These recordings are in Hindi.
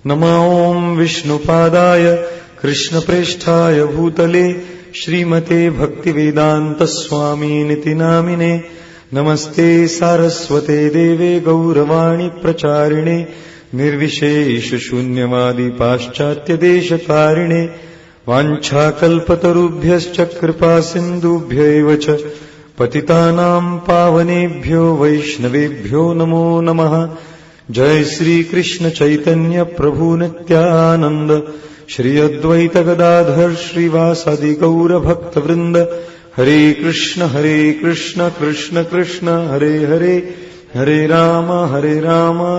नमो ॐ विष्णुपादाय कृष्णप्रेष्ठाय भूतले श्रीमते भक्तिवेदान्तस्वामिनिति नामिने नमस्ते सारस्वते देवे गौरवाणी प्रचारिणे निर्विशेषशून्यवादी पाश्चात्यदेशकारिणे वाञ्छाकल्पतरुभ्यश्च कृपासिन्धुभ्य एव च पतितानां पावनेभ्यो वैष्णवेभ्यो नमो नमः। जय श्री कृष्ण चैतन्य प्रभु नित्यानंद श्री अद्वैत गदाधर श्रीवासादि गौर भक्त वृंद। हरे कृष्ण कृष्ण कृष्ण हरे हरे, हरे राम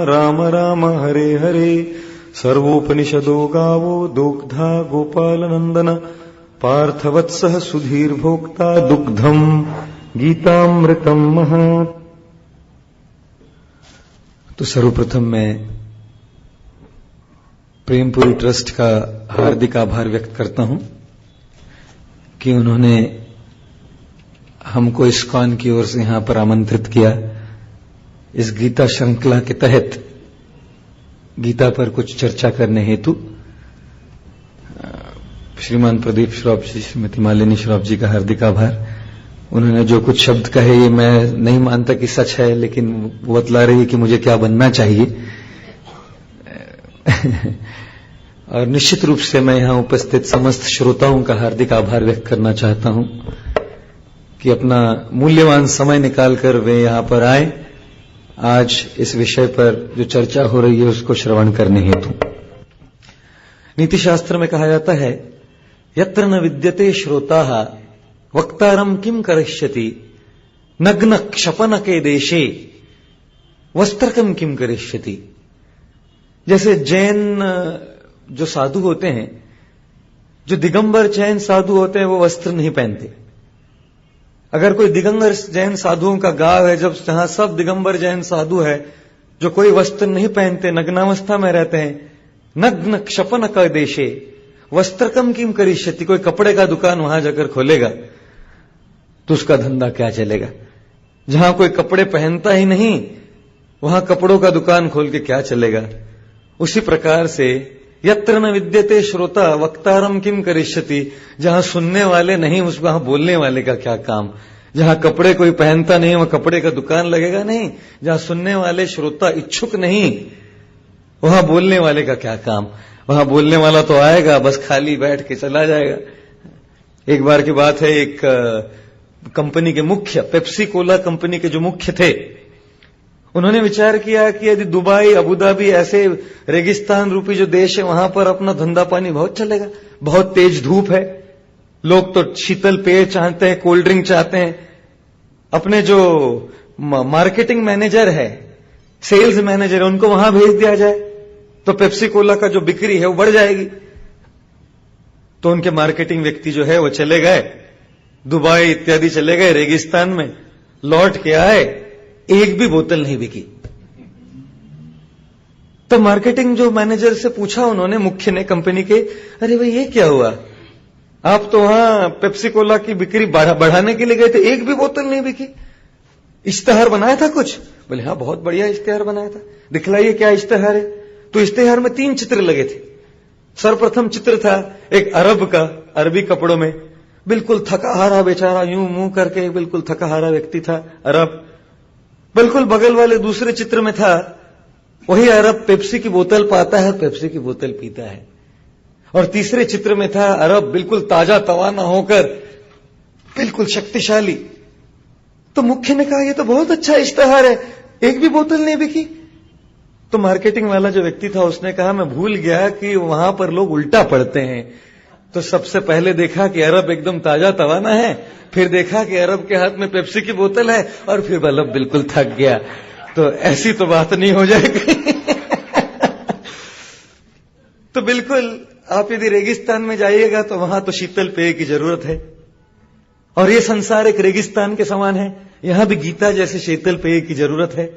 राम राम हरे हरे। सर्वोपनिषदो गावो दोग्धा गोपालनंदन पार्थवत्सः सुधीर भोक्ता दुग्धम गीतामृतम महत्। तो सर्वप्रथम मैं प्रेमपुरी ट्रस्ट का हार्दिक आभार व्यक्त करता हूं कि उन्होंने हमको इस्कॉन की ओर से यहां पर आमंत्रित किया। इस गीता श्रृंखला के तहत गीता पर कुछ चर्चा करने हेतु श्रीमान प्रदीप श्रॉफ जी, श्रीमती मालिनी श्रॉफ जी का हार्दिक आभार। उन्होंने जो कुछ शब्द कहे ये मैं नहीं मानता कि सच है, लेकिन वो बतला रही है कि मुझे क्या बनना चाहिए। और निश्चित रूप से मैं यहां उपस्थित समस्त श्रोताओं का हार्दिक आभार व्यक्त करना चाहता हूं कि अपना मूल्यवान समय निकालकर वे यहां पर आए आज इस विषय पर जो चर्चा हो रही है उसको श्रवण करने हेतु। नीति शास्त्र में कहा जाता है यत्र न विद्यते श्रोताः वक्तारम किम करिष्यति नग्न क्षपन के देशे वस्त्रकम किम करिष्यति। जैसे जैन जो साधु होते हैं, जो दिगंबर जैन साधु होते हैं, वो वस्त्र नहीं पहनते। अगर कोई दिगंबर जैन साधुओं का गांव है, जब जहां सब दिगंबर जैन साधु है जो कोई वस्त्र नहीं पहनते, नग्नावस्था में रहते हैं, नग्न क्षपन का देशे वस्त्रकम किम करिष्यति। कोई कपड़े का दुकान वहां जाकर खोलेगा तो उसका धंधा क्या चलेगा। जहां कोई कपड़े पहनता ही नहीं वहां कपड़ों का दुकान खोल के क्या चलेगा। उसी प्रकार से यत्र न विद्यते श्रोता वक्तारम किम करिष्यति। जहां सुनने वाले नहीं उस वहां बोलने वाले का क्या काम। जहां कपड़े कोई पहनता नहीं वहां कपड़े का दुकान लगेगा नहीं। जहां सुनने वाले श्रोता इच्छुक नहीं वहां बोलने वाले का क्या काम। वहां बोलने वाला तो आएगा बस खाली बैठ के चला जाएगा। एक बार की बात है, एक कंपनी के मुख्य, पेप्सी कोला कंपनी के जो मुख्य थे, उन्होंने विचार किया कि यदि दुबई अबुधाबी ऐसे रेगिस्तान रूपी जो देश है वहां पर अपना धंधा पानी बहुत चलेगा। बहुत तेज धूप है, लोग तो शीतल पेय चाहते हैं, कोल्ड ड्रिंक चाहते हैं। अपने जो मार्केटिंग मैनेजर है, सेल्स मैनेजर है, उनको वहां भेज दिया जाए तो पेप्सी कोला का जो बिक्री है वो बढ़ जाएगी। तो उनके मार्केटिंग व्यक्ति जो है वो चले गए दुबई इत्यादि, चले गए रेगिस्तान में, लौट के आए, एक भी बोतल नहीं बिकी। तो मार्केटिंग जो मैनेजर से पूछा उन्होंने, मुख्य ने कंपनी के, अरे भाई ये क्या हुआ, आप तो वहां पेप्सी कोला की बिक्री बढ़ाने के लिए गए थे, एक भी बोतल नहीं बिकी। इश्तेहार बनाया था कुछ? बोले हाँ बहुत बढ़िया इश्तेहार बनाया था, दिखलाइए क्या इश्तेहार है। तो इश्तेहार में 3 चित्र लगे थे। सर्वप्रथम चित्र था एक अरब का, अरबी कपड़ों में, बिल्कुल थका हारा बेचारा, यूं मुंह करके बिल्कुल थका हारा व्यक्ति था अरब। बिल्कुल बगल वाले दूसरे चित्र में था वही अरब पेप्सी की बोतल पाता है, पेप्सी की बोतल पीता है। और तीसरे चित्र में था अरब बिल्कुल ताजा तवाना होकर, बिल्कुल शक्तिशाली। तो मुख्य ने कहा ये तो बहुत अच्छा इश्तेहार है, एक भी बोतल नहीं बिकी। तो मार्केटिंग वाला जो व्यक्ति था उसने कहा मैं भूल गया कि वहां पर लोग उल्टा पढ़ते हैं। तो सबसे पहले देखा कि अरब एकदम ताजा तवाना है, फिर देखा कि अरब के हाथ में पेप्सी की बोतल है, और फिर अरब बिल्कुल थक गया। तो ऐसी तो बात नहीं हो जाएगी। तो बिल्कुल आप यदि रेगिस्तान में जाइएगा तो वहां तो शीतल पेय की जरूरत है, और ये संसार एक रेगिस्तान के समान है। यहां भी गीता जैसे शीतल पेय की जरूरत है।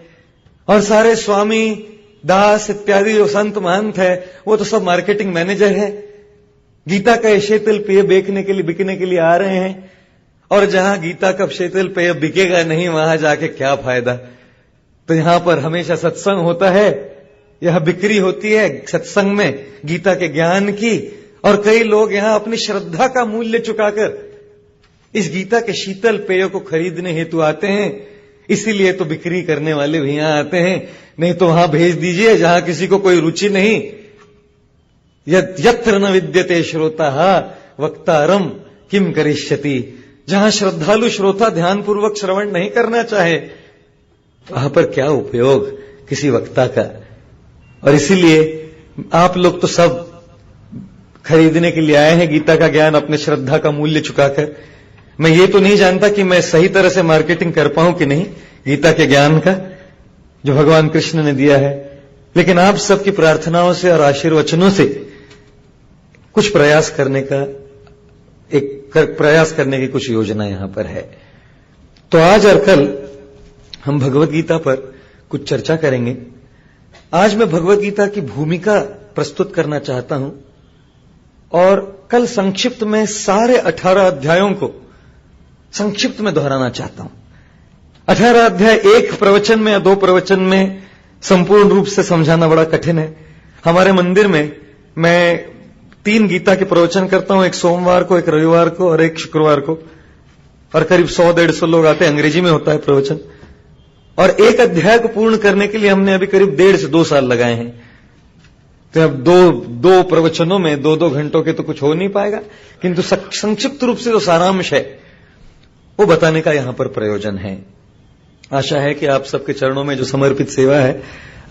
और सारे स्वामी दास इत्यादि जो संत महंत है वो तो सब मार्केटिंग मैनेजर है, गीता का शीतल पेय बिकने के लिए आ रहे हैं। और जहां गीता का शीतल पेय बिकेगा नहीं वहां जाके क्या फायदा। तो यहां पर हमेशा सत्संग होता है यह बिक्री होती है सत्संग में गीता के ज्ञान की, और कई लोग यहां अपनी श्रद्धा का मूल्य चुकाकर इस गीता के शीतल पेय को खरीदने हेतु आते हैं। इसीलिए तो बिक्री करने वाले भी यहां आते हैं, नहीं तो वहां भेज दीजिए जहां किसी को कोई रुचि नहीं। यत्र न विद्यते श्रोता वक्तारम किम करिष्यति, जहां श्रद्धालु श्रोता ध्यानपूर्वक श्रवण नहीं करना चाहे, वहां पर क्या उपयोग किसी वक्ता का। और इसीलिए आप लोग तो सब खरीदने के लिए आए हैं गीता का ज्ञान अपने श्रद्धा का मूल्य चुकाकर। मैं ये तो नहीं जानता कि मैं सही तरह से मार्केटिंग कर पाऊं कि नहीं गीता के ज्ञान का जो भगवान कृष्ण ने दिया है, लेकिन आप सबकी प्रार्थनाओं से और आशीर्वचनों से कुछ प्रयास करने की कुछ योजना यहां पर है। तो आज और कल हम भगवत गीता पर कुछ चर्चा करेंगे। आज मैं भगवत गीता की भूमिका प्रस्तुत करना चाहता हूं और कल संक्षिप्त में सारे 18 अध्यायों को संक्षिप्त में दोहराना चाहता हूं। 18 अध्याय एक प्रवचन में या 2 प्रवचन में संपूर्ण रूप से समझाना बड़ा कठिन है। हमारे मंदिर में मैं 3 गीता के प्रवचन करता हूं, एक सोमवार को, एक रविवार को और एक शुक्रवार को, और करीब 100-150 लोग आते हैं। अंग्रेजी में होता है प्रवचन, और एक अध्याय को पूर्ण करने के लिए हमने अभी करीब 1.5 से 2 साल लगाए हैं। तो अब दो प्रवचनों में 2-2 घंटों के तो कुछ हो नहीं पाएगा, किंतु संक्षिप्त रूप से जो सारांश है वो बताने का यहां पर प्रयोजन है। आशा है कि आप सबके चरणों में जो समर्पित सेवा है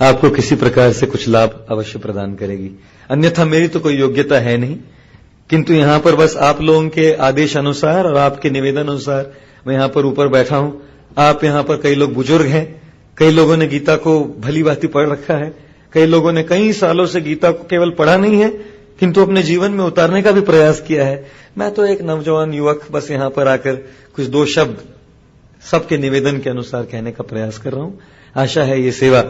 आपको किसी प्रकार से कुछ लाभ अवश्य प्रदान करेगी। अन्यथा मेरी तो कोई योग्यता है नहीं, किंतु यहां पर बस आप लोगों के आदेश अनुसार और आपके निवेदन अनुसार मैं यहां पर ऊपर बैठा हूं। आप यहां पर कई लोग बुजुर्ग हैं, कई लोगों ने गीता को भली भांति पढ़ रखा है, कई लोगों ने कई सालों से गीता को केवल पढ़ा नहीं है किंतु अपने जीवन में उतारने का भी प्रयास किया है। मैं तो एक नौजवान युवक बस यहां पर आकर कुछ 2 शब्द सबके निवेदन के अनुसार कहने का प्रयास कर रहा हूं। आशा है ये सेवा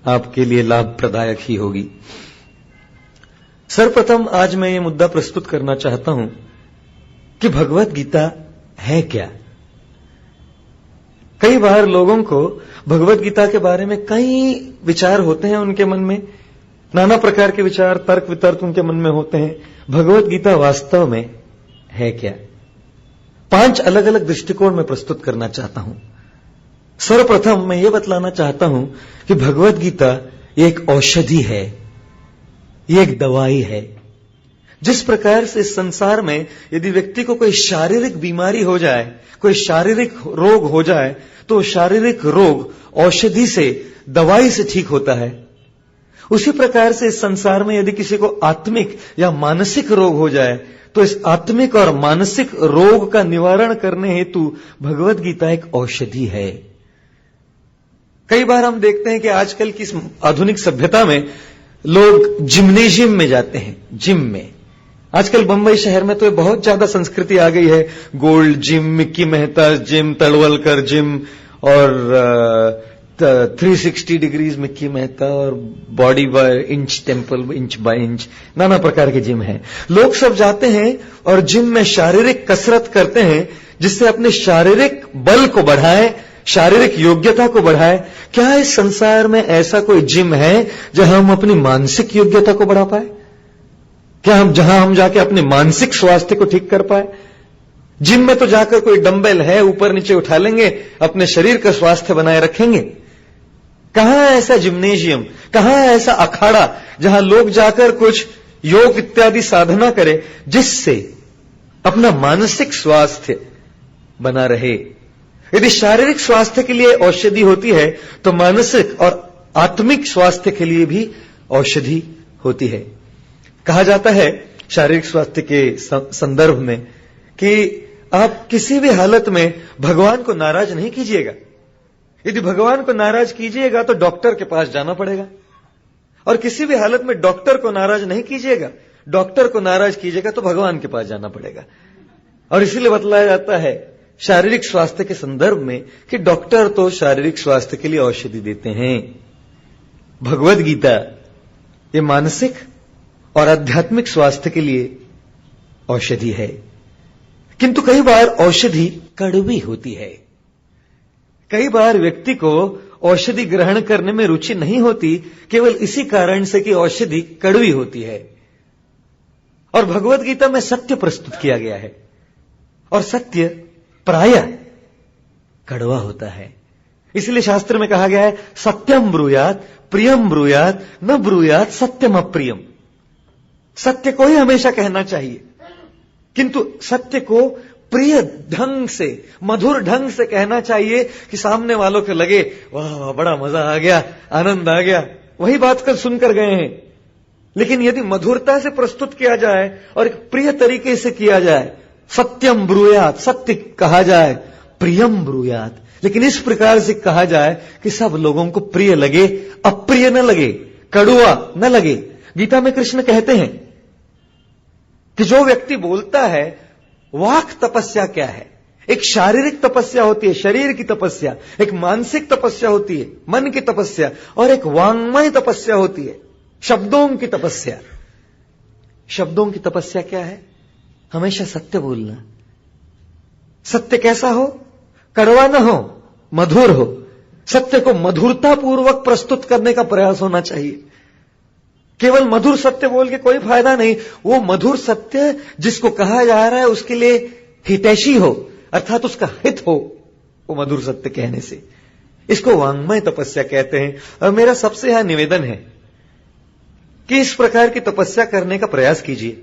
आपके लिए लाभप्रदायक ही होगी। सर्वप्रथम आज मैं ये मुद्दा प्रस्तुत करना चाहता हूं कि भगवत गीता है क्या। कई बार लोगों को भगवत गीता के बारे में कई विचार होते हैं, उनके मन में नाना प्रकार के विचार, तर्क वितर्क उनके मन में होते हैं। भगवत गीता वास्तव में है क्या? 5 अलग अलग दृष्टिकोण में प्रस्तुत करना चाहता हूं। सर्वप्रथम मैं ये बतलाना चाहता हूं कि भगवत गीता ये एक औषधि है, ये एक दवाई है। जिस प्रकार से इस संसार में यदि व्यक्ति को कोई शारीरिक बीमारी हो जाए, कोई शारीरिक रोग हो जाए, तो शारीरिक रोग औषधि से, दवाई से ठीक होता है। उसी प्रकार से इस संसार में यदि किसी को आत्मिक या मानसिक रोग हो जाए, तो इस आत्मिक और मानसिक रोग का निवारण करने हेतु भगवत गीता एक औषधि है। कई बार हम देखते हैं कि आजकल की आधुनिक सभ्यता में लोग जिम्नेशियम में जाते हैं, जिम में। आजकल बंबई शहर में तो बहुत ज्यादा संस्कृति आ गई है। Gold gym, Mickey Mehta gym, Talwalkar gym और 360 डिग्रीज मिक्की मेहता और body by inch temple, inch by inch, नाना प्रकार के जिम हैं। लोग सब जाते हैं और जिम में शारीरिक कसरत करते हैं जिससे अपने शारीरिक बल को बढ़ाएं, शारीरिक योग्यता को बढ़ाएं। क्या इस संसार में ऐसा कोई जिम है जहां हम अपनी मानसिक योग्यता को बढ़ा पाए? क्या जहां हम जाके अपने मानसिक स्वास्थ्य को ठीक कर पाए? जिम में तो जाकर कोई डंबल है, ऊपर नीचे उठा लेंगे, अपने शरीर का स्वास्थ्य बनाए रखेंगे। कहां ऐसा जिम्नेशियम, कहां ऐसा अखाड़ा जहां लोग जाकर कुछ योग इत्यादि साधना करें जिससे अपना मानसिक स्वास्थ्य बना रहे। यदि शारीरिक स्वास्थ्य के लिए औषधि होती है तो मानसिक और आत्मिक स्वास्थ्य के लिए भी औषधि होती है। कहा जाता है शारीरिक स्वास्थ्य के संदर्भ में कि आप किसी भी हालत में भगवान को नाराज नहीं कीजिएगा। यदि भगवान को नाराज कीजिएगा तो डॉक्टर के पास जाना पड़ेगा, और किसी भी हालत में डॉक्टर को नाराज नहीं कीजिएगा, डॉक्टर को नाराज कीजिएगा तो भगवान के पास जाना पड़ेगा। और इसीलिए बतलाया जाता है शारीरिक स्वास्थ्य के संदर्भ में कि डॉक्टर तो शारीरिक स्वास्थ्य के लिए औषधि देते हैं। भगवत गीता ये मानसिक और आध्यात्मिक स्वास्थ्य के लिए औषधि है। किंतु कई बार औषधि कड़वी होती है। कई बार व्यक्ति को औषधि ग्रहण करने में रुचि नहीं होती, केवल इसी कारण से कि औषधि कड़वी होती है। और भगवत गीता में सत्य प्रस्तुत किया गया है, और सत्य प्रायः कड़वा होता है। इसलिए शास्त्र में कहा गया है, सत्यम ब्रूयात प्रियम ब्रूयात न ब्रूयात सत्यम अप्रियम। सत्य को ही हमेशा कहना चाहिए, किंतु सत्य को प्रिय ढंग से, मधुर ढंग से कहना चाहिए कि सामने वालों को लगे वाह बड़ा मजा आ गया, आनंद आ गया, वही बात कल सुनकर गए हैं। लेकिन यदि मधुरता से प्रस्तुत किया जाए और एक प्रिय तरीके से किया जाए, सत्यम ब्रूयात, सत्य कहा जाए, प्रियम ब्रूयात, लेकिन इस प्रकार से कहा जाए कि सब लोगों को प्रिय लगे, अप्रिय न लगे, कड़ुआ न लगे। गीता में कृष्ण कहते हैं कि जो व्यक्ति बोलता है, वाक तपस्या क्या है? एक शारीरिक तपस्या होती है, शरीर की तपस्या, एक मानसिक तपस्या होती है, मन की तपस्या, और एक वांग्मय तपस्या होती है, शब्दों की तपस्या। शब्दों की तपस्या क्या है? हमेशा सत्य बोलना। सत्य कैसा हो? कड़वा न हो, मधुर हो। सत्य को मधुरता पूर्वक प्रस्तुत करने का प्रयास होना चाहिए। केवल मधुर सत्य बोल के कोई फायदा नहीं। वो मधुर सत्य जिसको कहा जा रहा है उसके लिए हितैषी हो, अर्थात उसका हित हो, वो मधुर सत्य कहने से। इसको वांग्मय तपस्या कहते हैं। और मेरा सबसे यहां निवेदन है कि इस प्रकार की तपस्या करने का प्रयास कीजिए।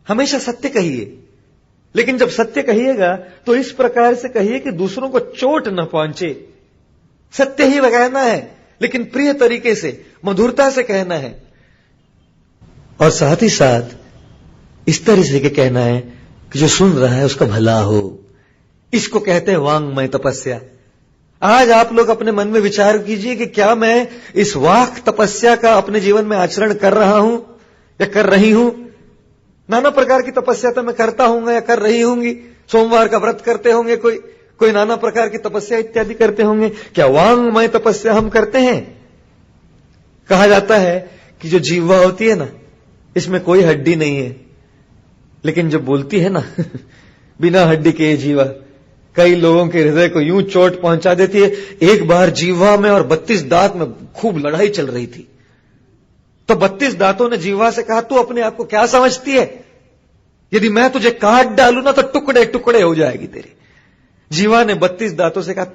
हमेशा सत्य कहिए, लेकिन जब सत्य कहिएगा तो इस प्रकार से कहिए कि दूसरों को चोट न पहुंचे। सत्य ही कहना है, लेकिन प्रिय तरीके से, मधुरता से कहना है। और साथ ही साथ इस तरह से कहना है कि जो सुन रहा है उसका भला हो। इसको कहते हैं वांग्मय तपस्या। आज आप लोग अपने मन में विचार कीजिए कि क्या मैं इस वाक तपस्या का अपने जीवन में आचरण कर रहा हूं या कर रही हूं। नाना प्रकार की तपस्या तो मैं करता हूंगा या कर रही होंगी। सोमवार का व्रत करते होंगे, कोई नाना प्रकार की तपस्या इत्यादि करते होंगे। क्या वांग्मय तपस्या हम करते हैं? कहा जाता है कि जो जीवा होती है ना, इसमें कोई हड्डी नहीं है, लेकिन जब बोलती है ना बिना हड्डी के ये जीवा कई लोगों के हृदय को यूं चोट पहुंचा देती है। एक बार जीवा में और 32 दांत में खूब लड़ाई चल रही थी, तो 32 दांतों ने जीवा से कहा, तू अपने आप को क्या समझती है? यदि मैं तुझे काट डालू ना तो टुकड़े टुकड़े हो जाएगी तेरी। जीवा ने 32 दांतों से कहा,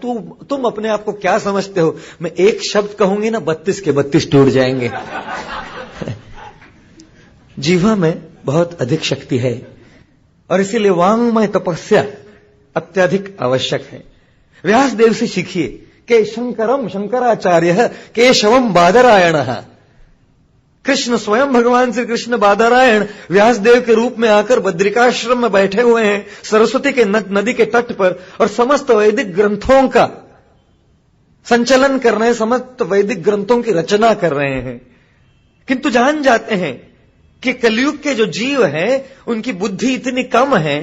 तुम अपने आप को क्या समझते हो? मैं एक शब्द कहूंगी ना, 32 के 32 टूट जाएंगे। जीवा में बहुत अधिक शक्ति है, और इसीलिए वांग्मय तपस्या अत्यधिक आवश्यक है। व्यासदेव से सीखिए कि शंकरम शंकराचार्य केशवम बादरायण। कृष्ण स्वयं भगवान श्री कृष्ण बादरायण व्यासदेव के रूप में आकर बद्रिकाश्रम में बैठे हुए हैं, सरस्वती के नदी के तट पर, और समस्त वैदिक ग्रंथों का संचलन कर रहे हैं, समस्त वैदिक ग्रंथों की रचना कर रहे हैं। किंतु जान जाते हैं कि कलयुग के जो जीव हैं उनकी बुद्धि इतनी कम है,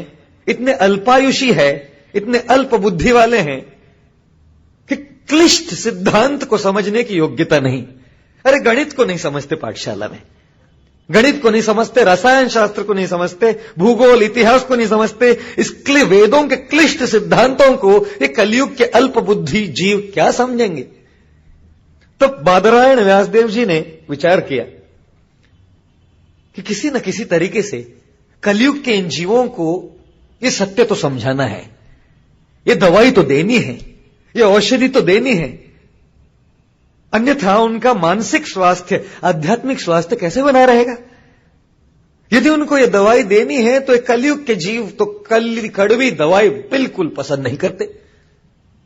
इतने अल्पायुषी है, इतने अल्प बुद्धि वाले हैं कि क्लिष्ट सिद्धांत को समझने की योग्यता नहीं। अरे गणित को नहीं समझते पाठशाला में, गणित को नहीं समझते, रसायन शास्त्र को नहीं समझते, भूगोल इतिहास को नहीं समझते, इसलिए वेदों के क्लिष्ट सिद्धांतों को ये कलयुग के अल्प बुद्धि जीव क्या समझेंगे। तो बादरायण व्यासदेव जी ने विचार किया कि किसी न किसी तरीके से कलयुग के इन जीवों को ये सत्य तो समझाना है, ये दवाई तो देनी है, ये औषधि तो देनी है, अन्यथा उनका मानसिक स्वास्थ्य, आध्यात्मिक स्वास्थ्य कैसे बना रहेगा। यदि उनको ये दवाई देनी है तो एक कलयुग के जीव तो कड़वी दवाई बिल्कुल पसंद नहीं करते,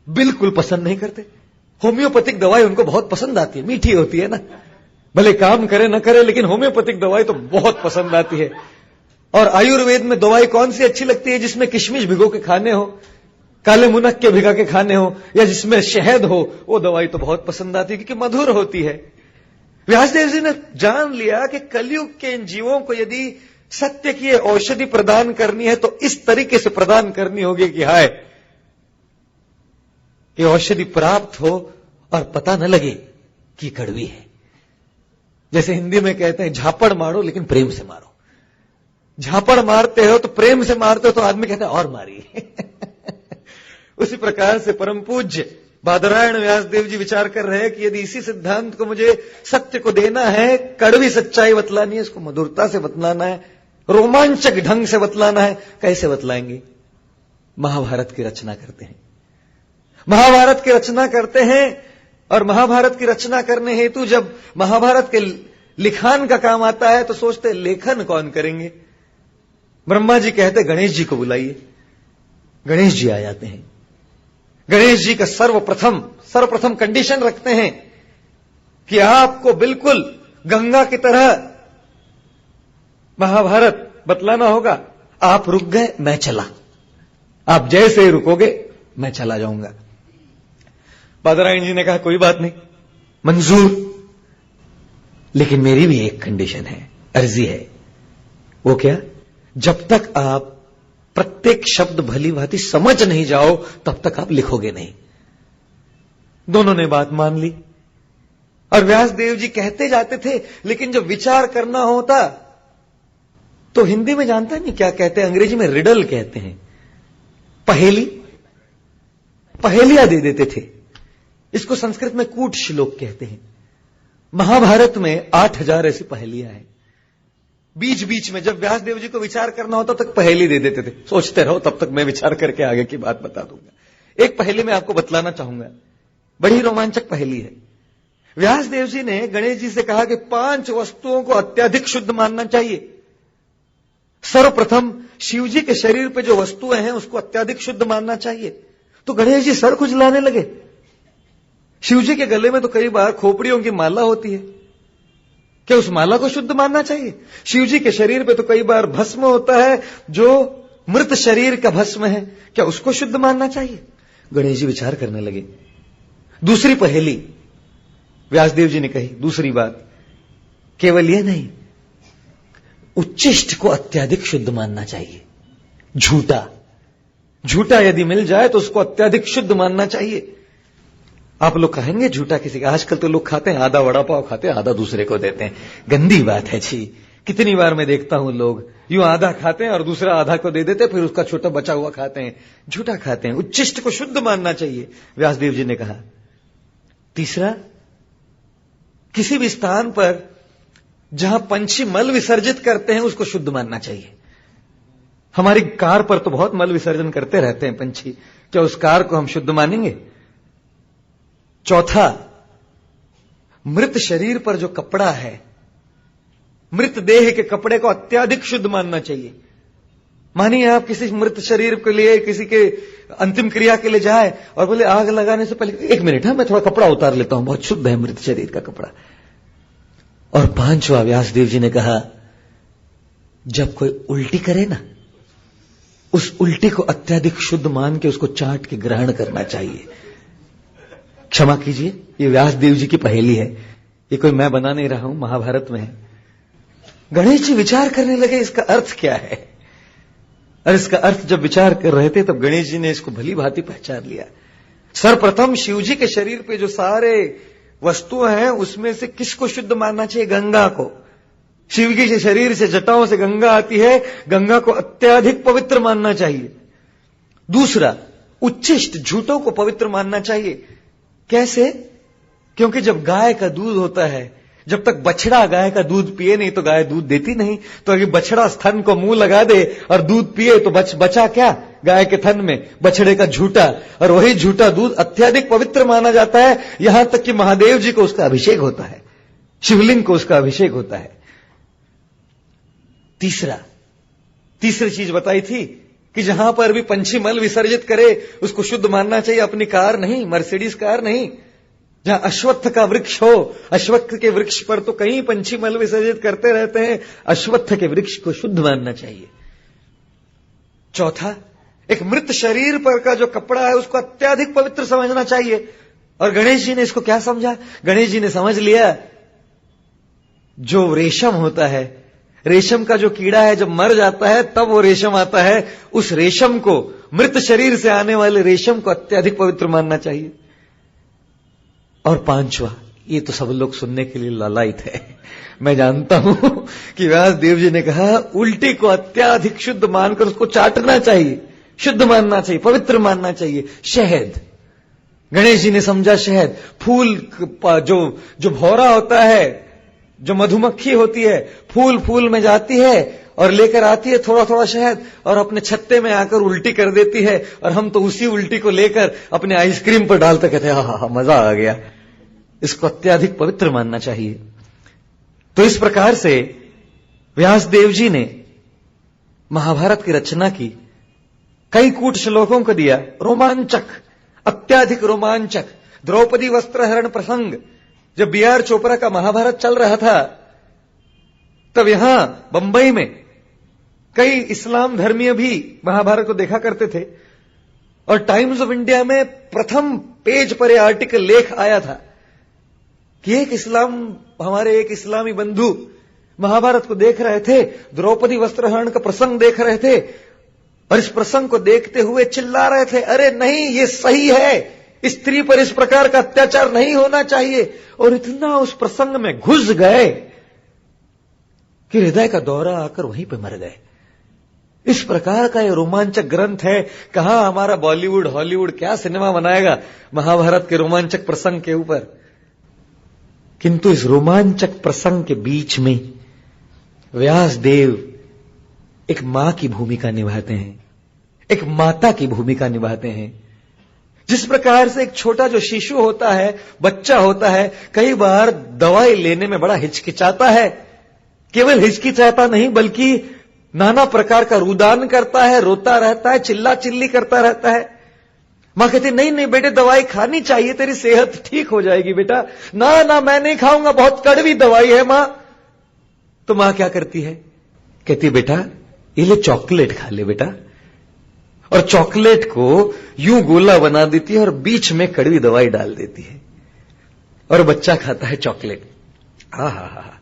बिल्कुल पसंद नहीं करते। होम्योपैथिक दवाई उनको बहुत पसंद आती है, मीठी होती है ना, भले काम करे न करे, लेकिन होम्योपैथिक दवाई तो बहुत पसंद आती है। और आयुर्वेद में दवाई कौन सी अच्छी लगती है? जिसमें किशमिश भिगो के खाने हो, काले मुनक्के भिगा के खाने हो, या जिसमें शहद हो, वो दवाई तो बहुत पसंद आती है क्योंकि मधुर होती है। व्यासदेव जी ने जान लिया कि कलयुग के इन जीवों को यदि सत्य की औषधि प्रदान करनी है तो इस तरीके से प्रदान करनी होगी कि हाय ये औषधि प्राप्त हो और पता न लगे कि कड़वी है। जैसे हिंदी में कहते हैं झापड़ मारो लेकिन प्रेम से मारो। झापड़ मारते हो तो प्रेम से मारते हो तो आदमी कहता है और मारिए। उसी प्रकार से परम पूज्य बादरायण व्यासदेव जी विचार कर रहे हैं कि यदि इसी सिद्धांत को मुझे सत्य को देना है, कड़वी सच्चाई बतलानी है, इसको मधुरता से बतलाना है, रोमांचक ढंग से बतलाना है, कैसे बतलाएंगे? महाभारत की रचना करते हैं। महाभारत की रचना करते हैं और महाभारत की रचना करने हेतु जब महाभारत के लिखान का काम आता है तो सोचते लेखन कौन करेंगे? ब्रह्मा जी कहते गणेश जी को बुलाइए। गणेश जी आ जाते हैं। गणेश जी का सर्वप्रथम कंडीशन रखते हैं कि आपको बिल्कुल गंगा की तरह महाभारत बतलाना होगा। आप रुक गए, मैं चला। आप जैसे ही रुकोगे मैं चला जाऊंगा। बादरायण जी ने कहा कोई बात नहीं, मंजूर, लेकिन मेरी भी एक कंडीशन है, अर्जी है। वो क्या? जब तक आप प्रत्येक शब्द भली भांति समझ नहीं जाओ तब तक आप लिखोगे नहीं। दोनों ने बात मान ली और व्यासदेव जी कहते जाते थे, लेकिन जब विचार करना होता तो हिंदी में जानता नहीं क्या कहते हैं, अंग्रेजी में रिडल कहते हैं, पहेलियां दे देते थे। इसको संस्कृत में कूट श्लोक कहते हैं। महाभारत में 8000 ऐसी पहेलियां हैं। बीच बीच में जब व्यासदेव जी को विचार करना होता तक पहेली दे देते थे, सोचते रहो तब तक मैं विचार करके आगे की बात बता दूंगा। एक पहेली मैं आपको बतलाना चाहूंगा, बड़ी रोमांचक पहेली है। व्यासदेव जी ने गणेश जी से कहा कि 5 वस्तुओं को अत्यधिक शुद्ध मानना चाहिए। सर्वप्रथम शिव जी के शरीर पे जो वस्तुएं हैं उसको अत्यधिक शुद्ध मानना चाहिए। तो गणेश जी सर खुजलाने लगे। शिव जी के गले में तो कई बार खोपड़ियों की माला होती है, क्या उस माला को शुद्ध मानना चाहिए? शिव जी के शरीर पे तो कई बार भस्म होता है जो मृत शरीर का भस्म है, क्या उसको शुद्ध मानना चाहिए? गणेश जी विचार करने लगे। दूसरी पहेली व्यासदेव जी ने कही, दूसरी बात, केवल यह नहीं, उच्चिष्ट को अत्यधिक शुद्ध मानना चाहिए। झूठा यदि मिल जाए तो उसको अत्यधिक शुद्ध मानना चाहिए। आप लोग कहेंगे झूठा किसी का? आजकल तो लोग खाते हैं, आधा वड़ा पाव खाते हैं, आधा दूसरे को देते हैं। गंदी बात है छी। कितनी बार मैं देखता हूं लोग यूं आधा खाते हैं और दूसरा आधा को दे देते, फिर उसका छोटा बचा हुआ खाते हैं। झूठा खाते हैं। उच्चिष्ट को शुद्ध मानना चाहिए, व्यासदेव जी ने कहा। तीसरा, किसी भी स्थान पर जहां पंछी मल विसर्जित करते हैं उसको शुद्ध मानना चाहिए। हमारी कार पर तो बहुत मल विसर्जन करते रहते हैं पंछी, क्या उस कार को हम शुद्ध मानेंगे? चौथा, मृत शरीर पर जो कपड़ा है, मृत देह के कपड़े को अत्यधिक शुद्ध मानना चाहिए। मानिए आप किसी मृत शरीर के लिए, किसी के अंतिम क्रिया के लिए जाए और बोले आग लगाने से पहले 1 मिनट मैं थोड़ा कपड़ा उतार लेता हूं, बहुत शुद्ध है मृत शरीर का कपड़ा। और 5वां, व्यासदेव जी ने कहा, जब कोई उल्टी करे ना, उस उल्टी को अत्यधिक शुद्ध मान के उसको चाट के ग्रहण करना चाहिए। क्षमा कीजिए, ये व्यासदेव जी की पहेली है, ये कोई मैं बना नहीं रहा हूं, महाभारत में है। गणेश जी विचार करने लगे इसका अर्थ क्या है। और इसका अर्थ जब विचार कर रहे थे तब गणेश जी ने इसको भली भांति पहचान लिया। सर्वप्रथम शिव जी के शरीर पे जो सारे वस्तुएं हैं उसमें से किसको शुद्ध मानना चाहिए? गंगा को। शिव जी के शरीर से, जटाओं से गंगा आती है, गंगा को अत्यधिक पवित्र मानना चाहिए। दूसरा, उच्चिष्ट, झूठों को पवित्र मानना चाहिए। कैसे? क्योंकि जब गाय का दूध होता है, जब तक बछड़ा गाय का दूध पिए नहीं तो गाय दूध देती नहीं। तो अगर बछड़ा स्तन को मुंह लगा दे और दूध पिए तो बचा क्या गाय के थन में? बछड़े का झूठा। और वही झूठा दूध अत्यधिक पवित्र माना जाता है, यहां तक कि महादेव जी को उसका अभिषेक होता है, शिवलिंग को उसका अभिषेक होता है। तीसरी चीज बताई थी कि जहां पर भी पंछी मल विसर्जित करे उसको शुद्ध मानना चाहिए। अपनी कार नहीं, मर्सिडीज कार नहीं। जहां अश्वत्थ का वृक्ष हो, अश्वत्थ के वृक्ष पर तो कई पंछी मल विसर्जित करते रहते हैं, अश्वत्थ के वृक्ष को शुद्ध मानना चाहिए। चौथा, एक मृत शरीर पर का जो कपड़ा है उसको अत्यधिक पवित्र समझना चाहिए। और गणेश जी ने इसको क्या समझा? गणेश जी ने समझ लिया, जो रेशम होता है, रेशम का जो कीड़ा है जब मर जाता है तब वो रेशम आता है, उस रेशम को, मृत शरीर से आने वाले रेशम को अत्यधिक पवित्र मानना चाहिए। और 5वां, ये तो सब लोग सुनने के लिए लालायित है, मैं जानता हूं कि व्यासदेव जी ने कहा उल्टी को अत्यधिक शुद्ध मानकर उसको चाटना चाहिए, शुद्ध मानना चाहिए, पवित्र मानना चाहिए। शहद, गणेश जी ने समझा शहद, फूल जो भौरा होता है, जो मधुमक्खी होती है, फूल में जाती है और लेकर आती है थोड़ा थोड़ा शहद और अपने छत्ते में आकर उल्टी कर देती है, और हम तो उसी उल्टी को लेकर अपने आइसक्रीम पर डालते कहते हैं हा मजा आ गया। इसको अत्यधिक पवित्र मानना चाहिए। तो इस प्रकार से व्यासदेव जी ने महाभारत की रचना की, कई कूट श्लोकों को दिया, रोमांचक, अत्यधिक रोमांचक। द्रौपदी वस्त्रहरण प्रसंग, जब B.R. चोपड़ा का महाभारत चल रहा था, तब यहां बंबई में कई इस्लाम धर्मीय भी महाभारत को देखा करते थे, और टाइम्स ऑफ इंडिया में प्रथम पेज पर यह आर्टिकल लेख आया था कि हमारे एक इस्लामी बंधु महाभारत को देख रहे थे, द्रौपदी वस्त्रहरण का प्रसंग देख रहे थे, और इस प्रसंग को देखते हुए चिल्ला रहे थे, अरे नहीं, ये सही है, स्त्री पर इस प्रकार का अत्याचार नहीं होना चाहिए। और इतना उस प्रसंग में घुस गए कि हृदय का दौरा आकर वहीं पे मर गए। इस प्रकार का ये रोमांचक ग्रंथ है। कहां हमारा बॉलीवुड हॉलीवुड क्या सिनेमा बनाएगा महाभारत के रोमांचक प्रसंग के ऊपर। किंतु इस रोमांचक प्रसंग के बीच में व्यासदेव एक मां की भूमिका निभाते हैं, एक माता की भूमिका निभाते हैं। जिस प्रकार से एक छोटा जो शिशु होता है, बच्चा होता है, कई बार दवाई लेने में बड़ा हिचकिचाता है, केवल हिचकिचाता नहीं बल्कि नाना प्रकार का रुदान करता है, रोता रहता है, चिल्ला चिल्ली करता रहता है। मां कहती नहीं बेटे, दवाई खानी चाहिए, तेरी सेहत ठीक हो जाएगी बेटा। ना मैं नहीं खाऊंगा, बहुत कड़वी दवाई है मां। तो मां क्या करती है, कहती बेटा ये ले चॉकलेट खा ले बेटा, और चॉकलेट को यूं गोला बना देती है और बीच में कड़वी दवाई डाल देती है, और बच्चा खाता है चॉकलेट। हा,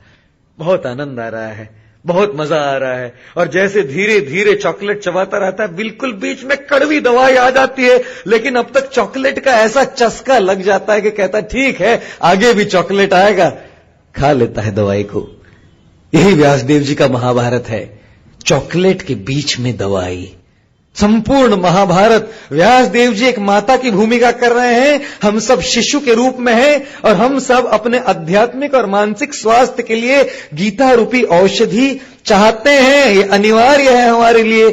बहुत आनंद आ रहा है, बहुत मजा आ रहा है। और जैसे धीरे धीरे चॉकलेट चबाता रहता है, बिल्कुल बीच में कड़वी दवाई आ जाती है, लेकिन अब तक चॉकलेट का ऐसा चस्का लग जाता है कि कहता है ठीक है, आगे भी चॉकलेट आएगा, खा लेता है दवाई को। यही व्यासदेव जी का महाभारत है, चॉकलेट के बीच में दवाई। संपूर्ण महाभारत व्यासदेव जी एक माता की भूमिका कर रहे हैं, हम सब शिशु के रूप में हैं, और हम सब अपने आध्यात्मिक और मानसिक स्वास्थ्य के लिए गीता रूपी औषधि चाहते हैं। ये अनिवार्य है हमारे लिए,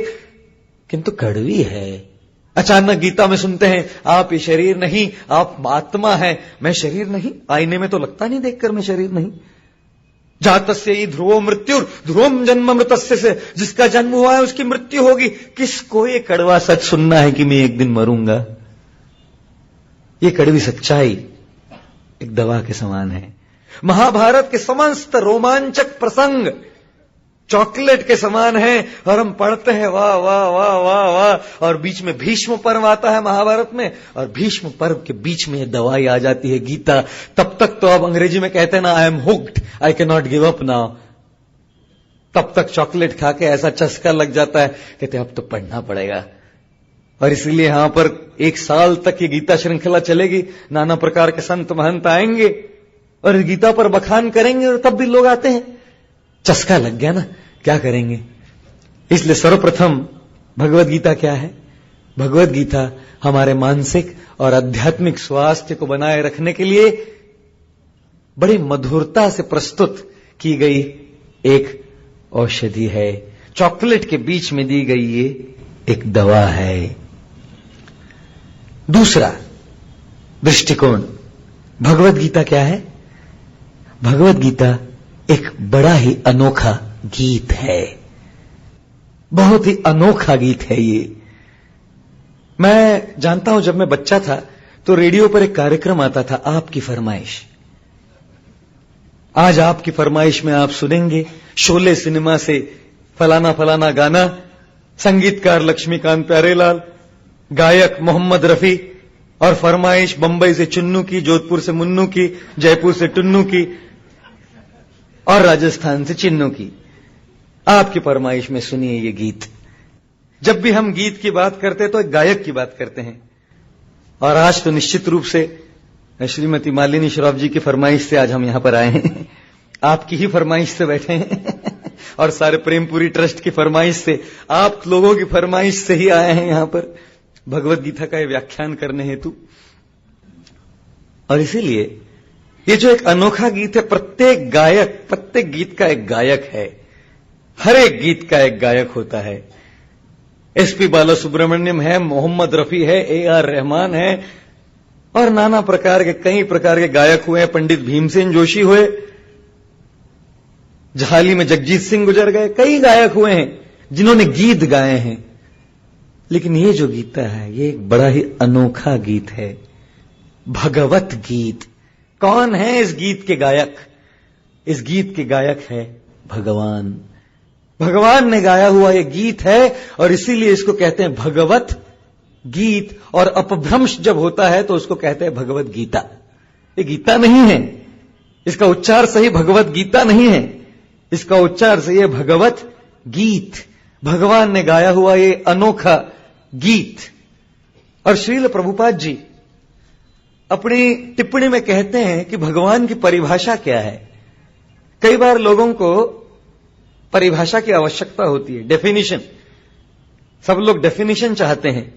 किंतु कड़वी है। अचानक गीता में सुनते हैं आप ये शरीर नहीं, आप आत्मा है। मैं शरीर नहीं, आईने में तो लगता नहीं देखकर मैं शरीर नहीं। जातस्य ही ध्रुवो मृत्यु, ध्रुवम जन्म मृतस्य से, जिसका जन्म हुआ है उसकी मृत्यु होगी। किसको ये कड़वा सच सुनना है कि मैं एक दिन मरूंगा? ये कड़वी सच्चाई एक दवा के समान है। महाभारत के समस्त रोमांचक प्रसंग चॉकलेट के समान है, और हम पढ़ते हैं वाह वाह वाह वाह वाह। और बीच में भीष्म पर्व आता है महाभारत में, और भीष्म पर्व के बीच में दवाई आ जाती है गीता। तब तक तो अब अंग्रेजी में कहते हैं ना, I am hooked, I can not give up now. तब तक चॉकलेट खा के ऐसा चस्का लग जाता है, कहते अब तो पढ़ना पड़ेगा। और इसलिए यहां पर 1 साल तक ये गीता श्रृंखला चलेगी, नाना प्रकार के संत महंत आएंगे और गीता पर बखान करेंगे, और तब भी लोग आते हैं। चस्का लग गया ना, क्या करेंगे? इसलिए सर्वप्रथम भगवत गीता क्या है? भगवत गीता हमारे मानसिक और आध्यात्मिक स्वास्थ्य को बनाए रखने के लिए बड़ी मधुरता से प्रस्तुत की गई एक औषधि है। चॉकलेट के बीच में दी गई ये एक दवा है। दूसरा दृष्टिकोण, भगवत गीता क्या है? भगवत गीता एक बड़ा ही अनोखा गीत है, बहुत ही अनोखा गीत है ये। मैं जानता हूं, जब मैं बच्चा था तो रेडियो पर एक कार्यक्रम आता था, आपकी फरमाइश। आज आपकी फरमाइश में आप सुनेंगे शोले सिनेमा से फलाना फलाना गाना, संगीतकार लक्ष्मीकांत प्यारेलाल, गायक मोहम्मद रफी, और फरमाइश बंबई से चुन्नू की, जोधपुर से मुन्नू की, जयपुर से टुन्नू की, और राजस्थान से चिन्नू की। आपकी फरमाइश में सुनिए ये गीत। जब भी हम गीत की बात करते हैं तो एक गायक की बात करते हैं, और आज तो निश्चित रूप से श्रीमती मालिनी श्रॉफ जी की फरमाइश से आज हम यहां पर आए हैं। आपकी ही फरमाइश से बैठे हैं और सारे प्रेमपुरी ट्रस्ट की फरमाइश से, आप लोगों की फरमाइश से ही आए हैं यहां पर भगवत गीता का ये व्याख्यान करने हेतु। और इसीलिए ये जो एक अनोखा गीत है, प्रत्येक गीत का एक गायक है, हर एक गीत का एक गायक होता है। एसपी बालासुब्रमण्यम है, मोहम्मद रफी है, AR रहमान है, और नाना प्रकार के कई प्रकार के गायक हुए हैं। पंडित भीमसेन जोशी हुए, हाल ही में जगजीत सिंह गुजर गए, कई गायक हुए हैं जिन्होंने गीत गाए हैं। लेकिन ये जो गीत है, ये एक बड़ा ही अनोखा गीत है, भगवत गीत। कौन है इस गीत के गायक? इस गीत के गायक है भगवान। भगवान ने गाया हुआ ये गीत है, और इसीलिए इसको कहते हैं भगवत गीत। और अपभ्रंश जब होता है तो उसको कहते हैं भगवत गीता। ये गीता नहीं है, इसका उच्चार सही भगवत गीता नहीं है, इसका उच्चार सही है भगवत गीत। भगवान ने गाया हुआ ये अनोखा गीत। और श्रील प्रभुपाद जी अपनी टिप्पणी में कहते हैं कि भगवान की परिभाषा क्या है। कई बार लोगों को परिभाषा की आवश्यकता होती है, डेफिनेशन। सब लोग डेफिनेशन चाहते हैं।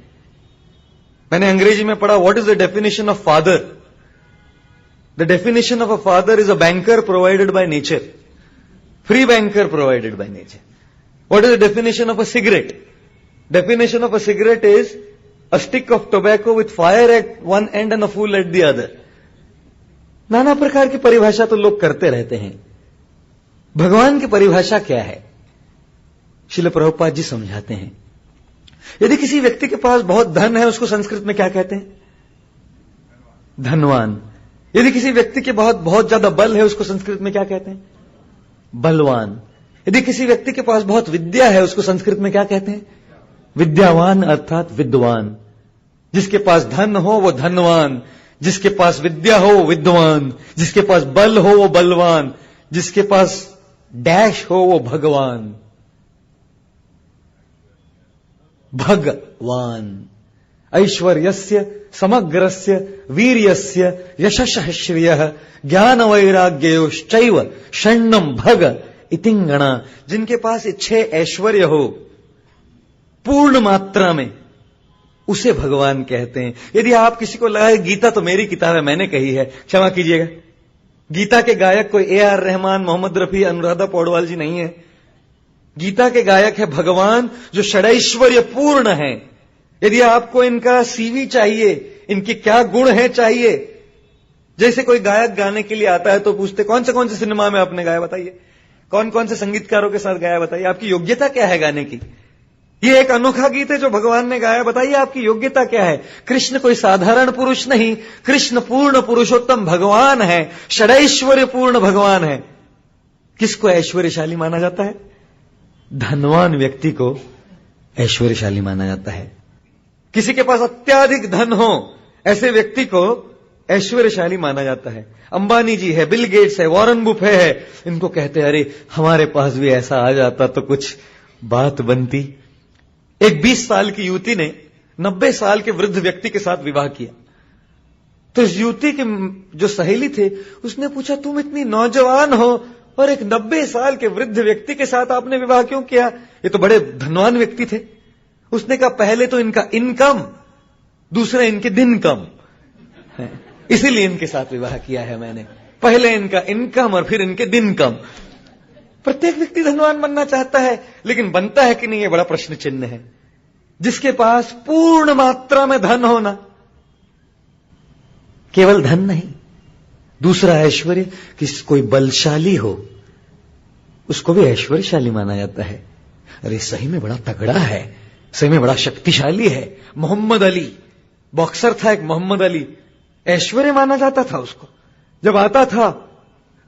मैंने अंग्रेजी में पढ़ा, what is the definition of father? The definition of a father is a banker provided by nature, free banker provided by nature. What is the definition of a cigarette? Definition of a cigarette is a stick of tobacco with fire at one end and a fool at the other. नाना प्रकार की परिभाषा तो लोग करते रहते हैं। भगवान की परिभाषा क्या है? श्रील प्रभुपाद जी समझाते हैं। यदि किसी व्यक्ति के पास बहुत धन है, उसको संस्कृत में क्या कहते हैं? धनवान। यदि किसी व्यक्ति के बहुत ज्यादा बल है, उसको संस्कृत में क्या कहते हैं? बलवान। यदि किसी व्यक्ति के पास बहुत विद्या है, उसको संस्कृत में क्या कहते हैं? विद्यावान अर्थात विद्वान। जिसके पास धन हो वो धनवान, जिसके पास विद्या हो वो विद्वान, जिसके पास बल हो वो बलवान, जिसके पास डैश हो वो भगवान। भगवान। ऐश्वर्यस्य समग्रस्य वीर्यस्य यशः श्रियः ज्ञान वैराग्योश्चैव षण्णं भग इतिंगणा। जिनके पास 6 ऐश्वर्य हो पूर्ण मात्रा में, उसे भगवान कहते हैं। यदि आप किसी को लगा गीता तो मेरी किताब है, मैंने कही है, क्षमा कीजिएगा, गीता के गायक कोई AR रहमान, मोहम्मद रफी, अनुराधा पौडवाल जी नहीं है। गीता के गायक है भगवान, जो षडैश्वर्य पूर्ण है। यदि आपको इनका CV चाहिए, इनके क्या गुण है चाहिए, जैसे कोई गायक गाने के लिए आता है तो पूछते कौन से सिनेमा में आपने गाया बताइए, कौन कौन से संगीतकारों के साथ गाया बताइए, आपकी योग्यता क्या है गाने की। ये एक अनोखा गीत है जो भगवान ने गाया, बताइए आपकी योग्यता क्या है। कृष्ण कोई साधारण पुरुष नहीं, कृष्ण पूर्ण पुरुषोत्तम भगवान है, षडैश्वर्य पूर्ण भगवान है। किसको ऐश्वर्यशाली माना जाता है? धनवान व्यक्ति को ऐश्वर्यशाली माना जाता है। किसी के पास अत्याधिक धन हो, ऐसे व्यक्ति को ऐश्वर्यशाली माना जाता है। अंबानी जी है, बिल गेट्स है, वॉरेन बुफे है, इनको कहते हैं अरे हमारे पास भी ऐसा आ जाता तो कुछ बात बनती। एक 20 साल की युवती ने 90 साल के वृद्ध व्यक्ति के साथ विवाह किया। तो इस युवती की जो सहेली थे, उसने पूछा तुम इतनी नौजवान हो और एक 90 साल के वृद्ध व्यक्ति के साथ आपने विवाह क्यों किया? ये तो बड़े धनवान व्यक्ति थे। उसने कहा पहले तो इनका इनकम, दूसरे इनके दिन कम, इसीलिए इनके साथ विवाह किया है मैंने। पहले इनका इनकम और फिर इनके दिन कम। प्रत्येक व्यक्ति धनवान बनना चाहता है, लेकिन बनता है कि नहीं, ये बड़ा प्रश्न चिन्ह है। जिसके पास पूर्ण मात्रा में धन होना, केवल धन नहीं, दूसरा ऐश्वर्य, कि कोई बलशाली हो, उसको भी ऐश्वर्यशाली माना जाता है। अरे सही में बड़ा तगड़ा है, सही में बड़ा शक्तिशाली है। मोहम्मद अली बॉक्सर था, एक मोहम्मद अली, ऐश्वर्य माना जाता था उसको। जब आता था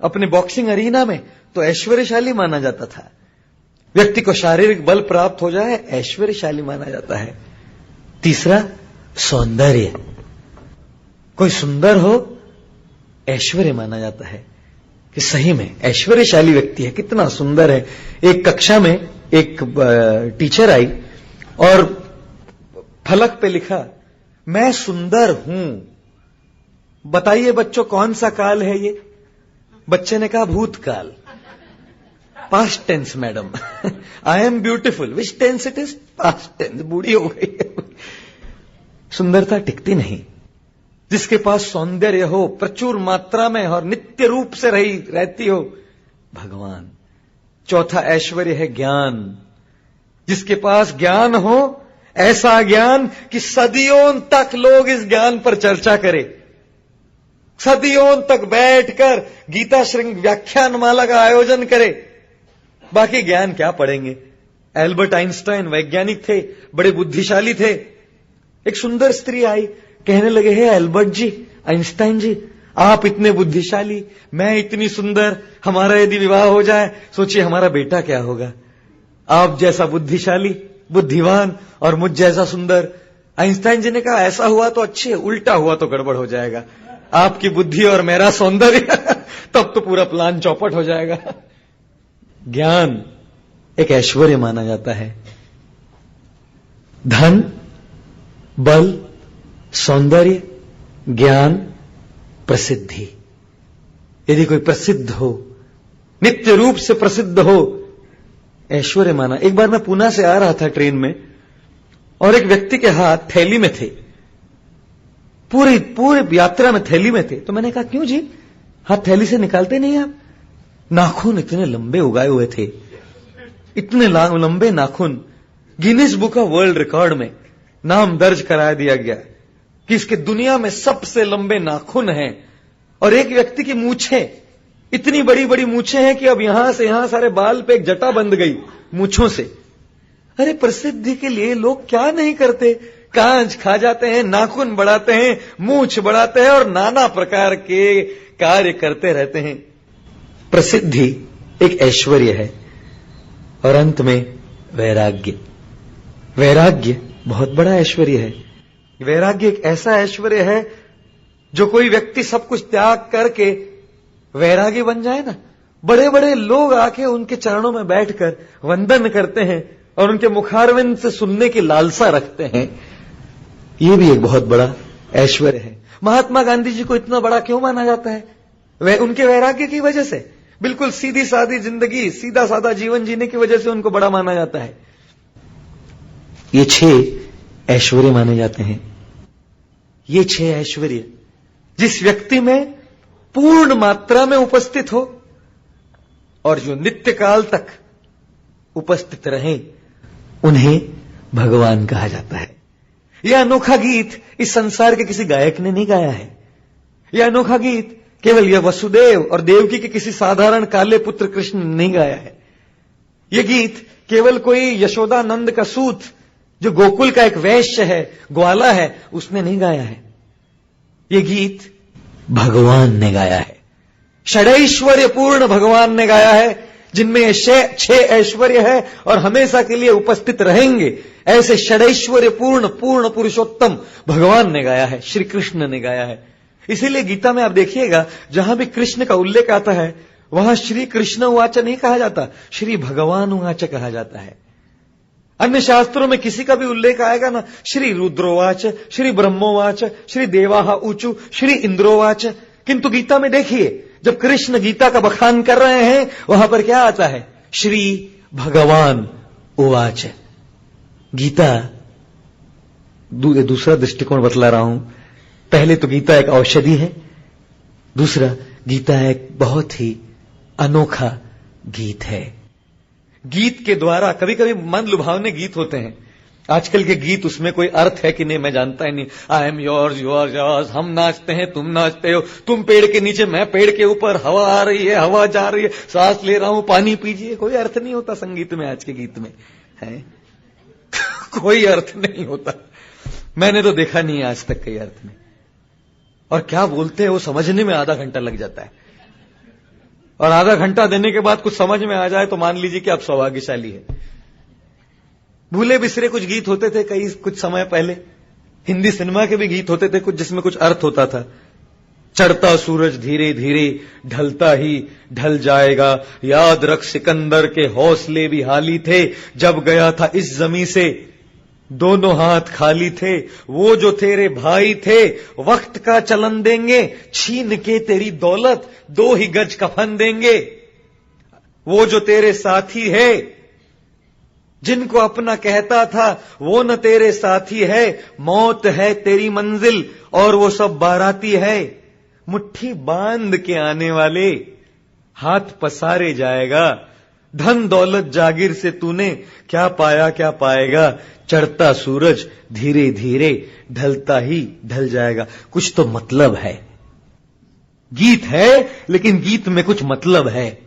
अपने बॉक्सिंग अरीना में तो ऐश्वर्यशाली माना जाता था। व्यक्ति को शारीरिक बल प्राप्त हो जाए, ऐश्वर्यशाली माना जाता है। तीसरा सौंदर्य, कोई सुंदर हो, ऐश्वर्य माना जाता है कि सही में ऐश्वर्यशाली व्यक्ति है, कितना सुंदर है। एक कक्षा में एक टीचर आई और फलक पे लिखा मैं सुंदर हूं, बताइए बच्चों कौन सा काल है ये? बच्चे ने कहा भूतकाल। Past tense madam, I am beautiful, which tense it is? Past tense, बूढ़ी हो गई है। सुंदरता टिकती नहीं। जिसके पास सौंदर्य हो प्रचुर मात्रा में और नित्य रूप से रहती हो, भगवान। चौथा ऐश्वर्य है ज्ञान, जिसके पास ज्ञान हो, ऐसा ज्ञान कि सदियों तक लोग इस ज्ञान पर चर्चा करें, सदियों तक बैठकर गीता श्रृंग व्याख्यान माला का आयोजन करे। बाकी ज्ञान क्या पढ़ेंगे। एल्बर्ट आइंस्टाइन वैज्ञानिक थे, बड़े बुद्धिशाली थे। एक सुंदर स्त्री आई, कहने लगे, हे एल्बर्ट जी, आइंस्टाइन जी, आप इतने बुद्धिशाली, मैं इतनी सुंदर, हमारा यदि विवाह हो जाए, सोचिए हमारा बेटा क्या होगा। आप जैसा बुद्धिशाली, बुद्धिवान और मुझ जैसा सुंदर। आइंस्टाइन जी ने कहा, ऐसा हुआ तो अच्छे, उल्टा हुआ तो गड़बड़ हो जाएगा। आपकी बुद्धि और मेरा सौंदर्य तब तो पूरा प्लान चौपट हो जाएगा। ज्ञान एक ऐश्वर्य माना जाता है। धन, बल, सौंदर्य, ज्ञान, प्रसिद्धि। यदि कोई प्रसिद्ध हो, नित्य रूप से प्रसिद्ध हो, ऐश्वर्य माना। एक बार मैं पुणे से आ रहा था ट्रेन में, और एक व्यक्ति के हाथ थैली में थे, पूरी यात्रा में थैली में थे। तो मैंने कहा, क्यों जी, हाथ थैली से निकालते नहीं आप? नाखून इतने लंबे उगाए हुए थे, इतने लंबे नाखून। Guinness book of world record में नाम दर्ज करा दिया गया कि इसके दुनिया में सबसे लंबे नाखून हैं। और एक व्यक्ति की मूछें, इतनी बड़ी बड़ी मूछें हैं कि अब यहां से यहां सारे बाल पे एक जटा बंध गई मूछों से। अरे प्रसिद्धि के लिए लोग क्या नहीं करते, कांच खा जाते हैं, नाखून बढ़ाते हैं, मूछ बढ़ाते हैं और नाना प्रकार के कार्य करते रहते हैं। प्रसिद्धि एक ऐश्वर्य है। और अंत में वैराग्य। वैराग्य बहुत बड़ा ऐश्वर्य है। वैराग्य एक ऐसा ऐश्वर्य है जो कोई व्यक्ति सब कुछ त्याग करके वैरागी बन जाए ना, बड़े बड़े लोग आके उनके चरणों में बैठकर वंदन करते हैं और उनके मुखारविंद से सुनने की लालसा रखते हैं। ये भी एक बहुत बड़ा ऐश्वर्य है। महात्मा गांधी जी को इतना बड़ा क्यों माना जाता है? उनके वैराग्य की वजह से। बिल्कुल सीधी सादी जिंदगी, सीधा साधा जीवन जीने की वजह से उनको बड़ा माना जाता है। ये 6 ऐश्वर्य माने जाते हैं। ये 6 ऐश्वर्य जिस व्यक्ति में पूर्ण मात्रा में उपस्थित हो और जो नित्य काल तक उपस्थित रहे, उन्हें भगवान कहा जाता है। यह अनोखा गीत इस संसार के किसी गायक ने नहीं गाया है। यह अनोखा गीत केवल यह वसुदेव और देवकी के किसी साधारण काले पुत्र कृष्ण ने नहीं गाया है। यह गीत केवल कोई यशोदानंद का सूत, जो गोकुल का एक वैश्य है, ग्वाला है, उसने नहीं गाया है। यह गीत भगवान ने गाया है। षडैश्वर्य पूर्ण भगवान ने गाया है, जिनमें 6 ऐश्वर्य है और हमेशा के लिए उपस्थित रहेंगे। ऐसे षडैश्वर्य पूर्ण पुरुषोत्तम भगवान ने गाया है, श्री कृष्ण ने गाया है। इसीलिए गीता में आप देखिएगा, जहां भी कृष्ण का उल्लेख आता है, वहां श्री कृष्ण उवाच नहीं कहा जाता, श्री भगवान उवाच कहा जाता है। अन्य शास्त्रों में किसी का भी उल्लेख आएगा ना, श्री रुद्रोवाच, श्री ब्रह्मोवाच, श्री देवाह ऊचु, श्री इंद्रोवाच। किंतु गीता में देखिए, जब कृष्ण गीता का बखान कर रहे हैं, वहां पर क्या आता है? श्री भगवान उवाच। गीता दूसरा दृष्टिकोण बतला रहा हूं। पहले तो गीता एक औषधि है, दूसरा गीता एक बहुत ही अनोखा गीत है। गीत के द्वारा कभी कभी मन लुभावने गीत होते हैं। आजकल के गीत, उसमें कोई अर्थ है कि नहीं मैं जानता ही नहीं। I am yours, you are yours, हम नाचते हैं, तुम नाचते हो, तुम पेड़ के नीचे, मैं पेड़ के ऊपर, हवा आ रही है, हवा जा रही है, सांस ले रहा हूं, पानी पीजिए। कोई अर्थ नहीं होता संगीत में, आज के गीत में है कोई अर्थ नहीं होता। मैंने तो देखा नहीं है आज तक कई अर्थ में। और क्या बोलते हैं वो समझने में आधा घंटा लग जाता है, और आधा घंटा देने के बाद कुछ समझ में आ जाए तो मान लीजिए कि आप सौभाग्यशाली है। भूले बिसरे कुछ गीत होते थे कुछ समय पहले। हिंदी सिनेमा के भी गीत होते थे कुछ, जिसमें कुछ अर्थ होता था। चढ़ता सूरज धीरे धीरे ढलता ही ढल जाएगा, याद रख सिकंदर के हौसले भी हाली थे, जब गया था इस जमी से दोनों हाथ खाली थे, वो जो तेरे भाई थे वक्त का चलन देंगे, छीन के तेरी दौलत 2 ही गज कफन देंगे, वो जो तेरे साथी है जिनको अपना कहता था वो न तेरे साथी है, मौत है तेरी मंजिल और वो सब बाराती है। मुट्ठी बांध के आने वाले हाथ पसारे जाएगा, धन दौलत जागीर से तूने क्या पाया क्या पाएगा, चढ़ता सूरज धीरे धीरे ढलता ही ढल जाएगा। कुछ तो मतलब है, गीत है लेकिन गीत में कुछ मतलब है।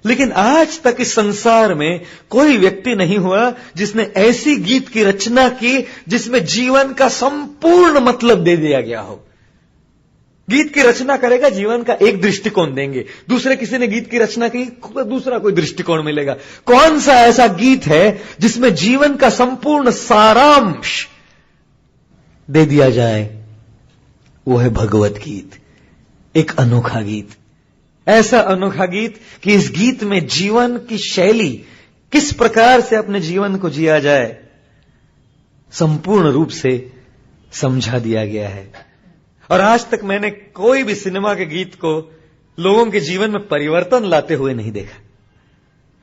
लेकिन आज तक इस संसार में कोई व्यक्ति नहीं हुआ जिसने ऐसी गीत की रचना की जिसमें जीवन का संपूर्ण मतलब दे दिया गया हो। गीत की रचना करेगा, जीवन का एक दृष्टिकोण देंगे, दूसरे किसी ने गीत की रचना की, दूसरा कोई दृष्टिकोण मिलेगा। कौन सा ऐसा गीत है जिसमें जीवन का संपूर्ण सारांश दे दिया जाए? वो है भगवत गीत, एक अनोखा गीत। ऐसा अनोखा गीत कि इस गीत में जीवन की शैली, किस प्रकार से अपने जीवन को जिया जाए, संपूर्ण रूप से समझा दिया गया है। और आज तक मैंने कोई भी सिनेमा के गीत को लोगों के जीवन में परिवर्तन लाते हुए नहीं देखा।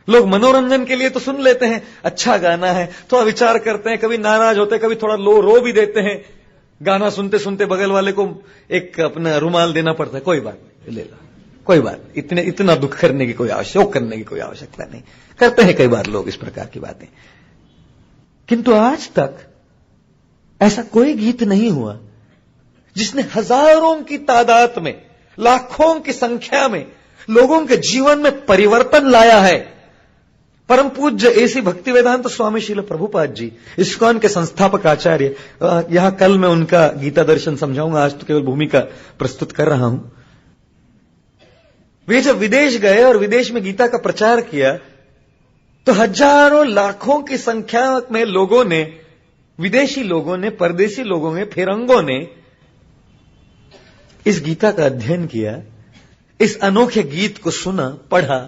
लोग मनोरंजन के लिए तो सुन लेते हैं, अच्छा गाना है, थोड़ा विचार करते हैं, कभी नाराज होते हैं, कभी थोड़ा रो भी देते हैं। गाना सुनते सुनते बगल वाले को एक अपना रुमाल देना पड़ता है, कोई बात नहीं, ले लो, कोई बात, इतना दुख करने की कोई शोक करने की कोई आवश्यकता नहीं। करते हैं कई बार लोग इस प्रकार की बातें। किंतु आज तक ऐसा कोई गीत नहीं हुआ जिसने हजारों की तादाद में, लाखों की संख्या में लोगों के जीवन में परिवर्तन लाया है। परम पूज्य एसी भक्तिवेदांत स्वामी श्रील प्रभुपाद जी, इस्कॉन के संस्थापक आचार्य, यहां कल मैं उनका गीता दर्शन समझाऊंगा, आज तो केवल भूमिका प्रस्तुत कर रहा हूं। वे जब विदेश गए और विदेश में गीता का प्रचार किया तो हजारों लाखों की संख्या में लोगों ने, विदेशी लोगों ने, परदेशी लोगों ने, फिरंगों ने इस गीता का अध्ययन किया, इस अनोखे गीत को सुना, पढ़ा,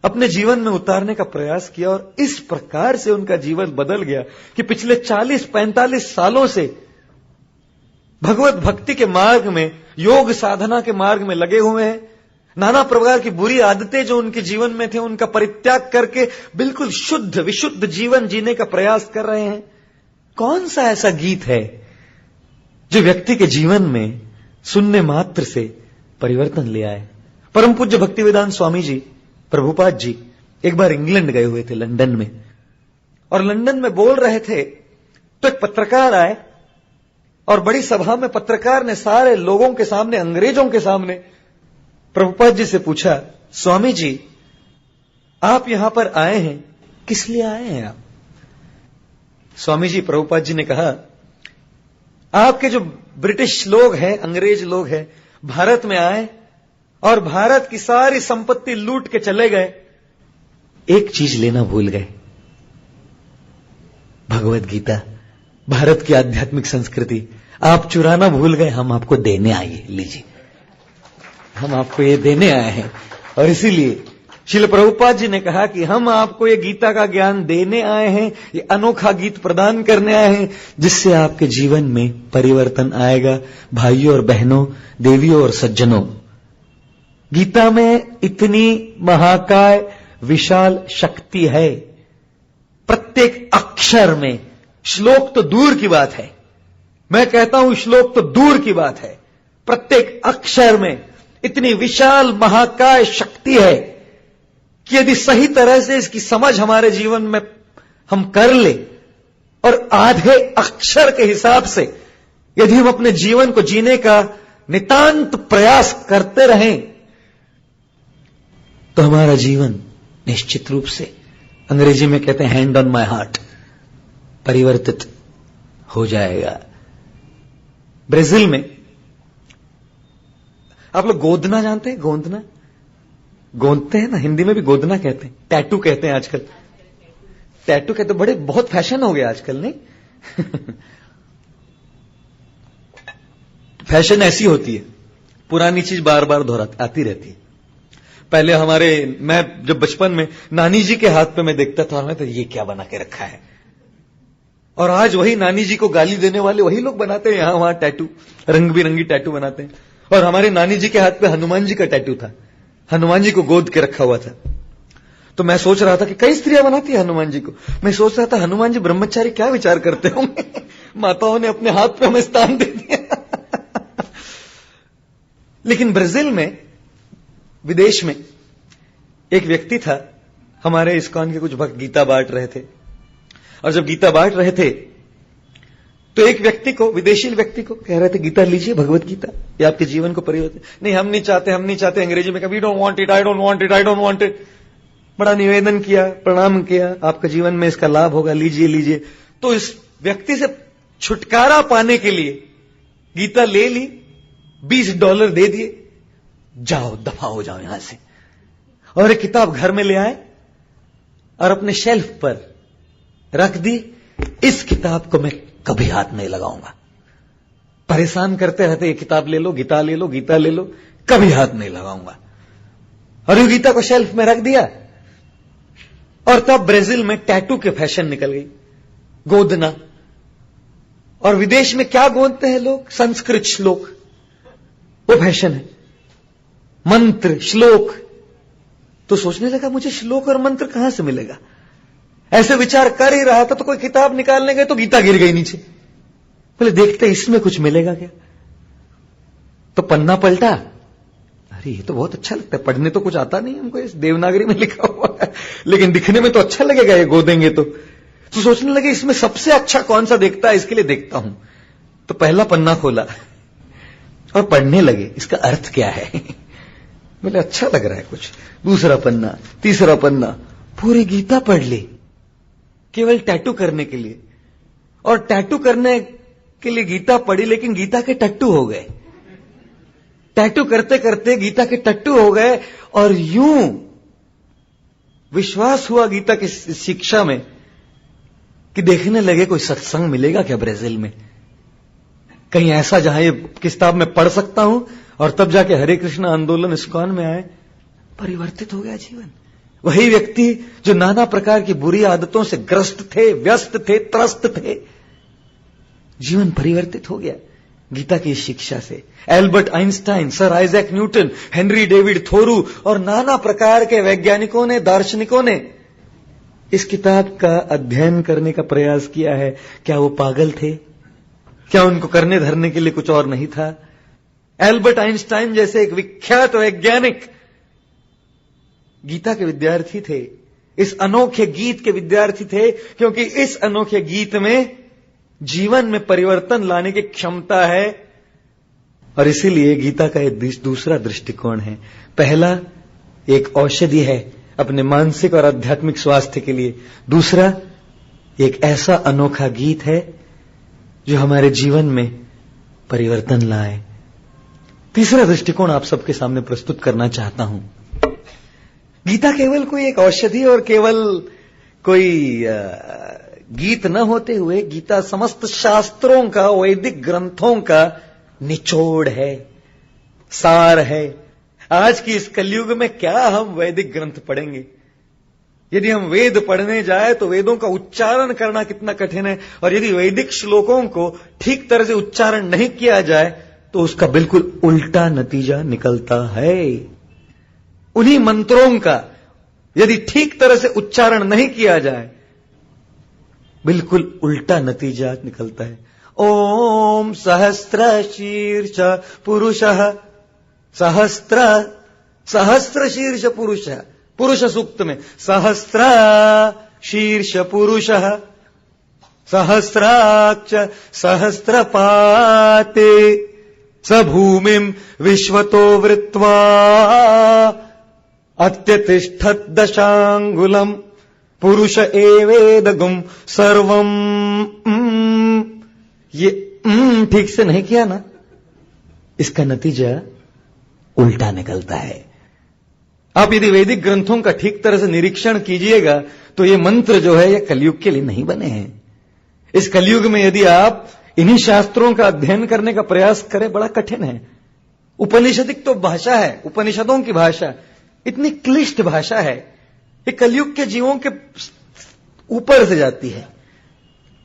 अपने जीवन में उतारने का प्रयास किया और इस प्रकार से उनका जीवन बदल गया कि पिछले 40-45 सालों से भगवत भक्ति के मार्ग में, योग साधना के मार्ग में लगे हुए हैं। नाना प्रकार की बुरी आदतें जो उनके जीवन में थे उनका परित्याग करके बिल्कुल शुद्ध विशुद्ध जीवन जीने का प्रयास कर रहे हैं। कौन सा ऐसा गीत है जो व्यक्ति के जीवन में सुनने मात्र से परिवर्तन ले आए? परम पूज्य भक्तिवेदांत स्वामी जी, प्रभुपाद जी एक बार इंग्लैंड गए हुए थे, लंदन में, और लंदन में बोल रहे थे तो एक पत्रकार आए और बड़ी सभा में पत्रकार ने सारे लोगों के सामने, अंग्रेजों के सामने प्रभुपाद जी से पूछा, स्वामी जी आप यहां पर आए हैं, किस लिए आए हैं आप? स्वामी जी, प्रभुपाद जी ने कहा, आपके जो ब्रिटिश लोग हैं, अंग्रेज लोग हैं, भारत में आए और भारत की सारी संपत्ति लूट के चले गए, एक चीज लेना भूल गए, भगवत गीता, भारत की आध्यात्मिक संस्कृति आप चुराना भूल गए, हम आपको देने आए, लीजिए, हम आपको ये देने आए हैं। और इसीलिए श्रील प्रभुपाद जी ने कहा कि हम आपको ये गीता का ज्ञान देने आए हैं, ये अनोखा गीत प्रदान करने आए हैं जिससे आपके जीवन में परिवर्तन आएगा। भाइयों और बहनों, देवियों और सज्जनों, गीता में इतनी महाकाय विशाल शक्ति है, प्रत्येक अक्षर में, श्लोक तो दूर की बात है, मैं कहता हूं श्लोक तो दूर की बात है, प्रत्येक अक्षर में इतनी विशाल महाकाय शक्ति है कि यदि सही तरह से इसकी समझ हमारे जीवन में हम कर ले और आधे अक्षर के हिसाब से यदि हम अपने जीवन को जीने का नितांत प्रयास करते रहें तो हमारा जीवन निश्चित रूप से, अंग्रेजी में कहते हैं हैंड ऑन माय हार्ट, परिवर्तित हो जाएगा। ब्राजील में आप लोग गोदना जानते हैं? गोंदना, गोंदते हैं ना, हिंदी में भी गोदना कहते हैं, टैटू कहते हैं आजकल, टैटू कहते, बड़े बहुत फैशन हो गया आजकल, नहीं? फैशन ऐसी होती है, पुरानी चीज बार बार दोहराती आती रहती है। पहले हमारे, मैं जब बचपन में नानी जी के हाथ पे मैं देखता था, मैं तो ये क्या बना के रखा है, और आज वही नानी जी को गाली देने वाले वही लोग बनाते हैं, यहां वहां टैटू, रंग बिरंगी टैटू बनाते हैं। और हमारे नानी जी के हाथ पे हनुमान जी का टैटू था, हनुमान जी को गोद के रखा हुआ था। तो मैं सोच रहा था कि कई स्त्रियां बनाती है हनुमान जी को। मैं सोच रहा था हनुमान जी ब्रह्मचारी क्या विचार करते होंगे। माताओं ने अपने हाथ पे हमें स्थान दे दिया। लेकिन ब्राजील में, विदेश में एक व्यक्ति था, हमारे इस्कॉन के कुछ भक्त गीता बांट रहे थे, और जब गीता बांट रहे थे तो एक व्यक्ति को, विदेशी व्यक्ति को कह रहे थे गीता लीजिए, भगवत गीता, ये आपके जीवन को परिवर्तन। नहीं, हम नहीं चाहते, अंग्रेजी में we don't want it, I don't want it. बड़ा निवेदन किया, प्रणाम किया, आपके जीवन में इसका लाभ होगा, लीजिए। तो इस व्यक्ति से छुटकारा पाने के लिए गीता ले ली, $20 दे दिए, जाओ दफा हो जाओ यहां से, और एक किताब घर में ले आए और अपने शेल्फ पर रख दी। इस किताब को मैं कभी हाथ नहीं लगाऊंगा। परेशान करते रहते, ये किताब ले लो, गीता ले लो, गीता ले लो, कभी हाथ नहीं लगाऊंगा। और ये गीता को शेल्फ में रख दिया। और तब ब्राजील में टैटू के फैशन निकल गई, गोदना। और विदेश में क्या गोदते हैं लोग? संस्कृत श्लोक, वो फैशन है। मंत्र, श्लोक। तो सोचने लगा मुझे श्लोक और मंत्र कहां से मिलेगा। ऐसे विचार कर ही रहा था तो कोई किताब निकालने गए तो गीता गिर गई नीचे। बोले देखते इसमें कुछ मिलेगा क्या। तो पन्ना पलटा, अरे ये तो बहुत अच्छा लगता है, पढ़ने तो कुछ आता नहीं हमको, इस देवनागरी में लिखा हुआ है, लेकिन दिखने में तो अच्छा लगेगा ये गोदेंगे तो सोचने लगे इसमें सबसे अच्छा कौन सा दिखता है, इसके लिए देखता हूं। तो पहला पन्ना खोला और पढ़ने लगे, इसका अर्थ क्या है। बोले अच्छा लग रहा है कुछ। दूसरा पन्ना, तीसरा पन्ना, पूरी गीता पढ़ ली केवल टैटू करने के लिए। और टैटू करने के लिए गीता पढ़ी, लेकिन गीता के टट्टू हो गए। टैटू करते करते गीता के टट्टू हो गए। और यूं विश्वास हुआ गीता की शिक्षा में कि देखने लगे कोई सत्संग मिलेगा क्या ब्राजील में, कहीं ऐसा जहां ये किताब में पढ़ सकता हूं। और तब जाके हरे कृष्ण आंदोलन इस्कॉन में आए, परिवर्तित हो गया जीवन। वही व्यक्ति जो नाना प्रकार की बुरी आदतों से ग्रस्त थे, व्यस्त थे, त्रस्त थे, जीवन परिवर्तित हो गया गीता की शिक्षा से। Albert Einstein, sir Isaac Newton, Henry David Thoreau और नाना प्रकार के वैज्ञानिकों ने, दार्शनिकों ने इस किताब का अध्ययन करने का प्रयास किया है। क्या वो पागल थे? क्या उनको करने धरने के लिए कुछ और नहीं था? एल्बर्ट आइंस्टाइन जैसे एक विख्यात वैज्ञानिक गीता के विद्यार्थी थे, इस अनोखे गीत के विद्यार्थी थे, क्योंकि इस अनोखे गीत में जीवन में परिवर्तन लाने की क्षमता है। और इसीलिए गीता का एक दूसरा दृष्टिकोण है। पहला एक औषधि है अपने मानसिक और आध्यात्मिक स्वास्थ्य के लिए, दूसरा एक ऐसा अनोखा गीत है जो हमारे जीवन में परिवर्तन लाए। तीसरा दृष्टिकोण आप सबके सामने प्रस्तुत करना चाहता हूं। गीता केवल कोई एक औषधि और केवल कोई गीत न होते हुए, गीता समस्त शास्त्रों का, वैदिक ग्रंथों का निचोड़ है, सार है। आज की इस कलयुग में क्या हम वैदिक ग्रंथ पढ़ेंगे? यदि हम वेद पढ़ने जाए तो वेदों का उच्चारण करना कितना कठिन है, और यदि वैदिक श्लोकों को ठीक तरह से उच्चारण नहीं किया जाए तो उसका बिल्कुल उल्टा नतीजा निकलता है। उन्हीं मंत्रों का यदि ठीक तरह से उच्चारण नहीं किया जाए, बिल्कुल उल्टा नतीजा निकलता है। ओम सहस्र शीर्ष पुरुषः, सहस्र शीर्ष पुरुषः, पुरुष सूक्त में सहस्र शीर्ष पुरुषः, सहस्राक्ष सहस्रपाते, स भूमिम विश्वतो वृत्वा अत्यतिष्ठत् दशांगुलम, पुरुष एवेदगुम सर्वम। ये ठीक से नहीं किया ना, इसका नतीजा उल्टा निकलता है। आप यदि वैदिक ग्रंथों का ठीक तरह से निरीक्षण कीजिएगा तो ये मंत्र जो है ये कलयुग के लिए नहीं बने हैं। इस कलयुग में यदि आप इन्हीं शास्त्रों का अध्ययन करने का प्रयास करें, बड़ा कठिन है। उपनिषदिक तो भाषा है, उपनिषदों की भाषा इतनी क्लिष्ट भाषा है, ये कलयुग के जीवों के ऊपर से जाती है।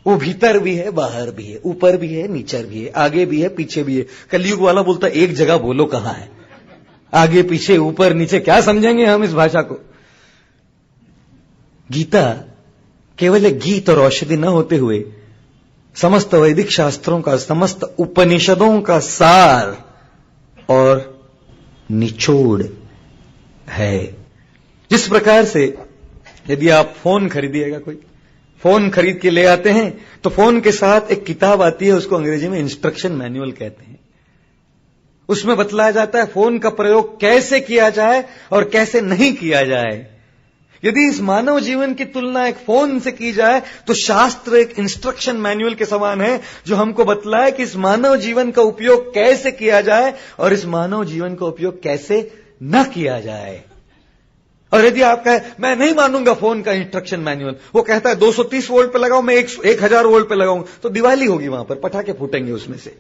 वो भीतर भी है, बाहर भी है, ऊपर भी है, नीचे भी है, आगे भी है, पीछे भी है। कलयुग वाला बोलता है एक जगह बोलो कहां है, आगे पीछे ऊपर नीचे, क्या समझेंगे हम इस भाषा को। गीता केवल एक गीत और औषधि न होते हुए समस्त वैदिक शास्त्रों का, समस्त उपनिषदों का सार और निचोड़ है। जिस प्रकार से यदि आप फोन खरीदिएगा, कोई फोन खरीद के ले आते हैं तो फोन के साथ एक किताब आती है, उसको अंग्रेजी में इंस्ट्रक्शन मैनुअल कहते हैं। उसमें बतलाया जाता है फोन का प्रयोग कैसे किया जाए और कैसे नहीं किया जाए। यदि इस मानव जीवन की तुलना एक फोन से की जाए तो शास्त्र एक इंस्ट्रक्शन मैनुअल के समान है, जो हमको बतलाए कि इस मानव जीवन का उपयोग कैसे किया जाए और इस मानव जीवन का उपयोग कैसे न किया जाए। और यदि आप कहे मैं नहीं मानूंगा फोन का इंस्ट्रक्शन मैनुअल, वो कहता है 230 वोल्ट पे लगाओ, मैं 1000 वोल्ट पे लगाऊंगा, तो दिवाली होगी, वहां पर पटाखे फूटेंगे उसमें से।